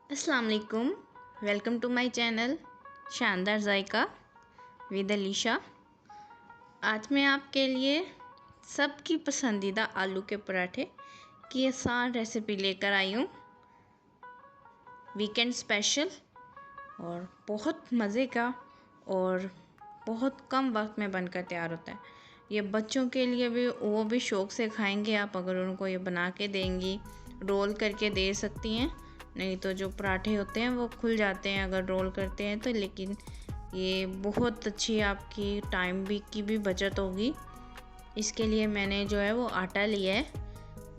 अस्सलाम वालेकुम। Welcome to my channel शानदार जायका विद अलीशा। आज मैं आपके लिए सबकी पसंदीदा आलू के पराठे की आसान रेसिपी लेकर आई हूँ। वीकेंड स्पेशल और बहुत मज़े का और बहुत कम वक्त में बनकर तैयार होता है। ये बच्चों के लिए भी वो भी शौक़ से खाएंगे आप अगर उनको ये बना के देंगी। रोल करके दे सकती हैं, नहीं तो जो पराठे होते हैं वो खुल जाते हैं अगर रोल करते हैं तो। लेकिन ये बहुत अच्छी आपकी टाइम की भी बचत होगी। इसके लिए मैंने जो है वो आटा लिया है,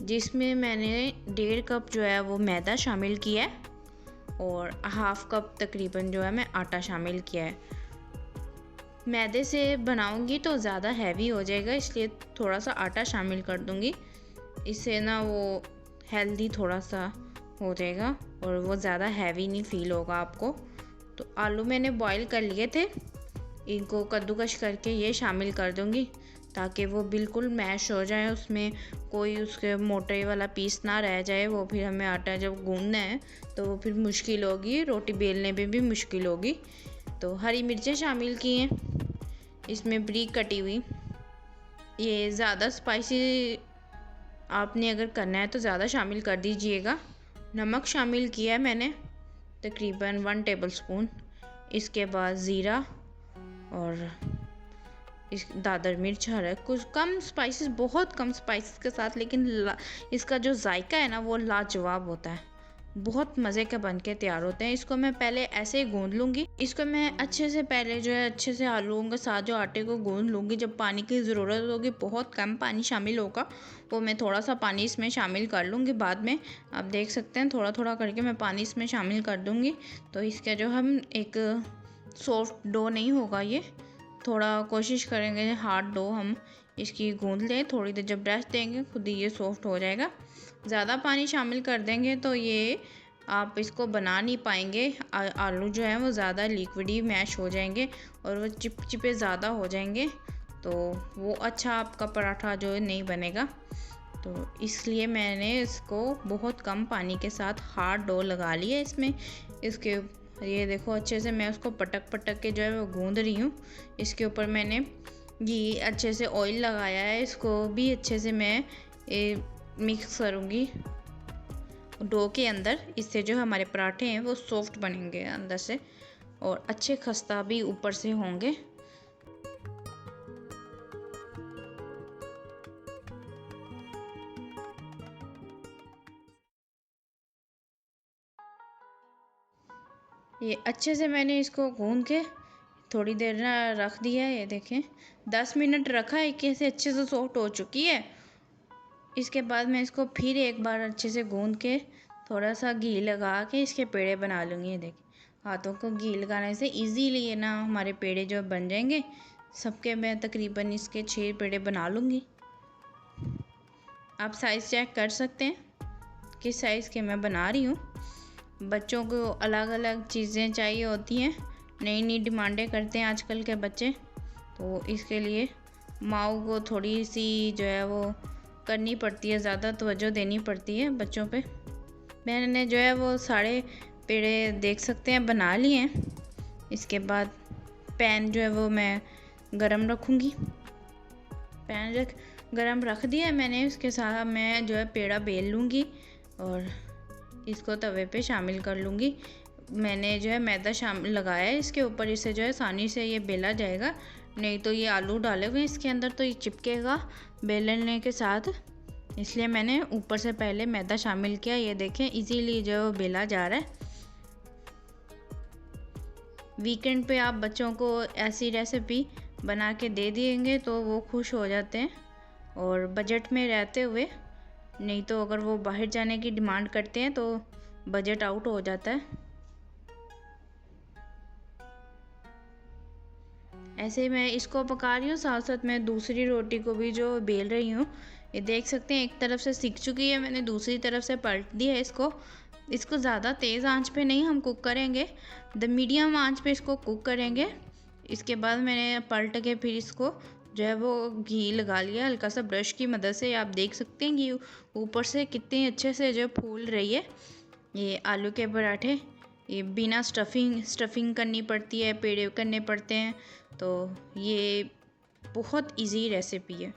जिसमें मैंने 1.5 कप जो है वो मैदा शामिल किया है और 1/2 कप तकरीबन जो है मैं आटा शामिल किया है। मैदे से बनाऊंगी तो ज़्यादा हैवी हो जाएगा, इसलिए थोड़ा सा आटा शामिल कर दूंगी। इससे ना वो हेल्दी थोड़ा सा हो जाएगा और वो ज़्यादा हैवी नहीं फील होगा आपको। तो आलू मैंने बॉईल कर लिए थे, इनको कद्दूकश करके ये शामिल कर दूंगी ताकि वो बिल्कुल मैश हो जाए, उसमें कोई उसके मोटे वाला पीस ना रह जाए। वो फिर हमें आटा जब गूंदना है तो वो फिर मुश्किल होगी, रोटी बेलने में भी मुश्किल होगी। तो हरी मिर्चें शामिल की हैं इसमें बारीक कटी हुई। ये ज़्यादा स्पाइसी आपने अगर करना है तो ज़्यादा शामिल कर दीजिएगा। नमक शामिल किया है मैंने तकरीबन 1 टेबलस्पून। इसके बाद ज़ीरा और इस दादर मिर्च हरा, कुछ कम स्पाइसेस, बहुत कम स्पाइसेस के साथ, लेकिन इसका जो जायका है ना वो लाजवाब होता है। बहुत मज़े के बन के तैयार होते हैं। इसको मैं पहले ऐसे ही गूंद लूँगी। इसको मैं अच्छे से पहले जो है अच्छे से आलूओं के साथ जो आटे को गूंद लूँगी। जब पानी की ज़रूरत होगी, बहुत कम पानी शामिल होगा, वो मैं थोड़ा सा पानी इसमें शामिल कर लूँगी बाद में। आप देख सकते हैं थोड़ा थोड़ा करके मैं पानी इसमें शामिल कर दूँगी। तो इसका जो हम एक सॉफ्ट डो नहीं होगा, ये थोड़ा कोशिश करेंगे हार्ड डो हम इसकी गूंद लें। थोड़ी देर जब रेस्ट देंगे खुद ही ये सॉफ्ट हो जाएगा। ज़्यादा पानी शामिल कर देंगे तो ये आप इसको बना नहीं पाएंगे। आलू जो है वो ज़्यादा लिक्विडी मैश हो जाएंगे और वो चिपचिपे ज़्यादा हो जाएंगे, तो वो अच्छा आपका पराठा जो है नहीं बनेगा। तो इसलिए मैंने इसको बहुत कम पानी के साथ हार्ड डो लगा लिया इसमें। इसके ये देखो अच्छे से मैं उसको पटक पटक के जो है वो गूंद रही हूँ। इसके ऊपर मैंने ये अच्छे से ऑयल लगाया है, इसको भी अच्छे से मैं मिक्स करूँगी डो के अंदर। इससे जो हमारे पराठे हैं वो सॉफ्ट बनेंगे अंदर से और अच्छे खस्ता भी ऊपर से होंगे। ये अच्छे से मैंने इसको गूंद के थोड़ी देर ना रख दिया है। ये देखें 10 मिनट रखा है, कैसे अच्छे से सॉफ्ट हो चुकी है। इसके बाद मैं इसको फिर एक बार अच्छे से गूंद के थोड़ा सा घी लगा के इसके पेड़े बना लूँगी। ये देखिए हाथों को घी लगाने से इजीली ये ना हमारे पेड़े जो बन जाएंगे। सबके मैं तकरीबन इसके 6 पेड़े बना लूँगी। आप साइज़ चेक कर सकते हैं किस साइज़ के मैं बना रही हूँ। बच्चों को अलग अलग चीज़ें चाहिए होती हैं, नई नई डिमांडें करते हैं आजकल के बच्चे, तो इसके लिए माँ को थोड़ी सी जो है वो करनी पड़ती है, ज़्यादा तवज्जो देनी पड़ती है बच्चों पे। मैंने जो है वो सारे पेड़े देख सकते हैं बना लिए हैं। इसके बाद पैन जो है वो मैं गरम रखूँगी। पैन गरम रख दिया है मैंने। उसके साथ मैं जो है पेड़ा बेल लूँगी और इसको तवे पे शामिल कर लूँगी। मैंने जो है मैदा शामिल लगाया है इसके ऊपर, इससे जो है आसानी से ये बेला जाएगा। नहीं तो ये आलू डाले हुए इसके अंदर तो ये चिपकेगा बेलने के साथ, इसलिए मैंने ऊपर से पहले मैदा शामिल किया। ये देखें इजीली जो बेला जा रहा है। वीकेंड पे आप बच्चों को ऐसी रेसिपी बना के दे देंगे तो वो खुश हो जाते हैं और बजट में रहते हुए। नहीं तो अगर वो बाहर जाने की डिमांड करते हैं तो बजट आउट हो जाता है। ऐसे मैं इसको पका रही हूँ, साथ साथ मैं दूसरी रोटी को भी जो बेल रही हूँ। ये देख सकते हैं एक तरफ से सिक चुकी है, मैंने दूसरी तरफ से पलट दिया है इसको ज़्यादा तेज़ आंच पे नहीं हम कुक करेंगे, मीडियम आंच पे इसको कुक करेंगे। इसके बाद मैंने पलट के फिर इसको जो है वो घी लगा लिया हल्का सा ब्रश की मदद से। आप देख सकते हैं कि ऊपर से कितने अच्छे से जो फूल रही है। ये आलू के पराठे, ये बिना स्टफिंग करनी पड़ती है, पेड़े करने पड़ते हैं। तो ये बहुत इजी रेसिपी है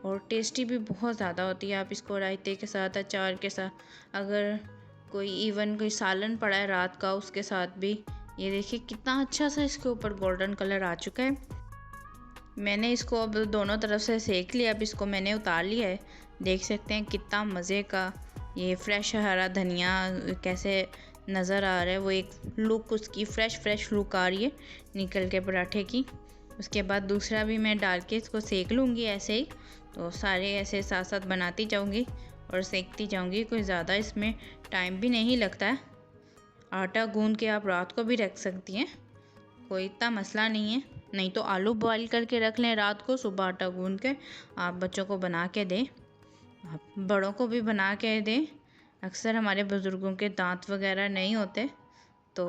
और टेस्टी भी बहुत ज़्यादा होती है। आप इसको रायते के साथ, अचार के साथ, अगर कोई सालन पड़ा है रात का, उसके साथ भी। ये देखिए कितना अच्छा सा इसके ऊपर गोल्डन कलर आ चुका है। मैंने इसको अब दोनों तरफ से सेक लिया। अब इसको मैंने उतार लिया है। देख सकते हैं कितना मज़े का ये फ्रेश हरा धनिया कैसे नज़र आ रहा है। वो एक लुक, उसकी फ्रेश लुक आ रही है निकल के पराठे की। उसके बाद दूसरा भी मैं डाल के इसको सेक लूँगी ऐसे ही। तो सारे ऐसे साथ साथ बनाती जाऊँगी और सेकती जाऊँगी। कोई ज़्यादा इसमें टाइम भी नहीं लगता है। आटा गूंद के आप रात को भी रख सकती हैं, कोई इतना मसला नहीं है। नहीं तो आलू बॉईल करके रख लें रात को, सुबह आटा गूंद के आप बच्चों को बना के दें, आप बड़ों को भी बना के दें। अक्सर हमारे बुज़ुर्गों के दांत वगैरह नहीं होते, तो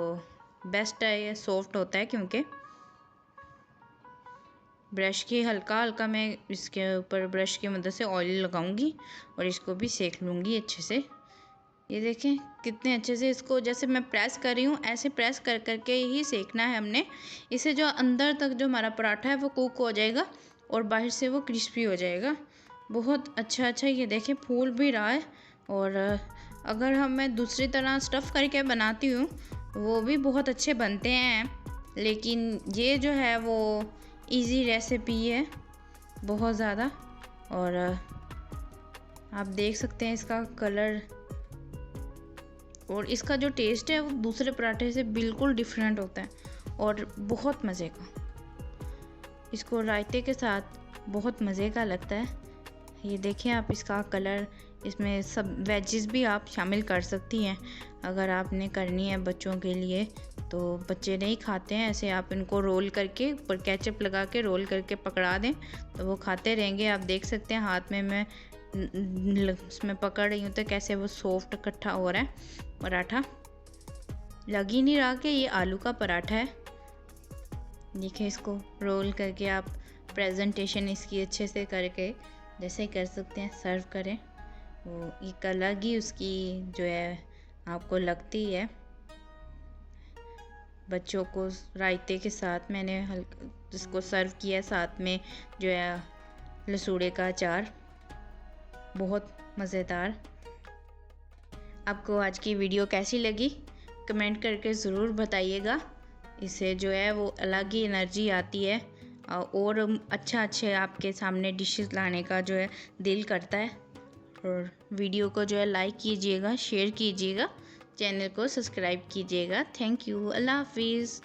बेस्ट है ये, सॉफ्ट होता है। क्योंकि ब्रश की हल्का मैं इसके ऊपर ब्रश की मदद से ऑयल लगाऊंगी और इसको भी सेक लूँगी अच्छे से। ये देखें कितने अच्छे से इसको, जैसे मैं प्रेस कर रही हूँ ऐसे प्रेस कर करके ही सेकना है हमने। इससे जो अंदर तक जो हमारा पराठा है वो कुक हो जाएगा और बाहर से वो क्रिस्पी हो जाएगा। बहुत अच्छा ये देखें फूल भी रहा है। और अगर मैं दूसरी तरह स्टफ़ करके बनाती हूँ वो भी बहुत अच्छे बनते हैं, लेकिन ये जो है वो इजी रेसिपी है बहुत ज़्यादा। और आप देख सकते हैं इसका कलर और इसका जो टेस्ट है वो दूसरे पराठे से बिल्कुल डिफरेंट होता है और बहुत मज़े का। इसको रायते के साथ बहुत मज़े का लगता है। ये देखें आप इसका कलर, इसमें सब वेजेस भी आप शामिल कर सकती हैं अगर आपने करनी है बच्चों के लिए। तो बच्चे नहीं खाते हैं ऐसे, आप इनको रोल करके ऊपर केचप लगा के रोल करके पकड़ा दें तो वो खाते रहेंगे। आप देख सकते हैं हाथ में मैं उसमें पकड़ रही हूँ तो कैसे वो सॉफ्ट इकट्ठा हो रहा है पराठा। लग ही नहीं रहा कि ये आलू का पराठा है। देखिए इसको रोल करके आप प्रेजेंटेशन इसकी अच्छे से करके जैसे कर सकते हैं, सर्व करें। वो एक अलग ही उसकी जो है आपको लगती है। बच्चों को रायते के साथ मैंने इसको सर्व किया, साथ में जो है लसूड़े का अचार, बहुत मज़ेदार। आपको आज की वीडियो कैसी लगी कमेंट करके ज़रूर बताइएगा। इससे जो है वो अलग ही एनर्जी आती है और अच्छे आपके सामने डिशेस लाने का जो है दिल करता है। और वीडियो को जो है लाइक कीजिएगा, शेयर कीजिएगा, चैनल को सब्सक्राइब कीजिएगा। Thank you. अल्लाह हाफिज़।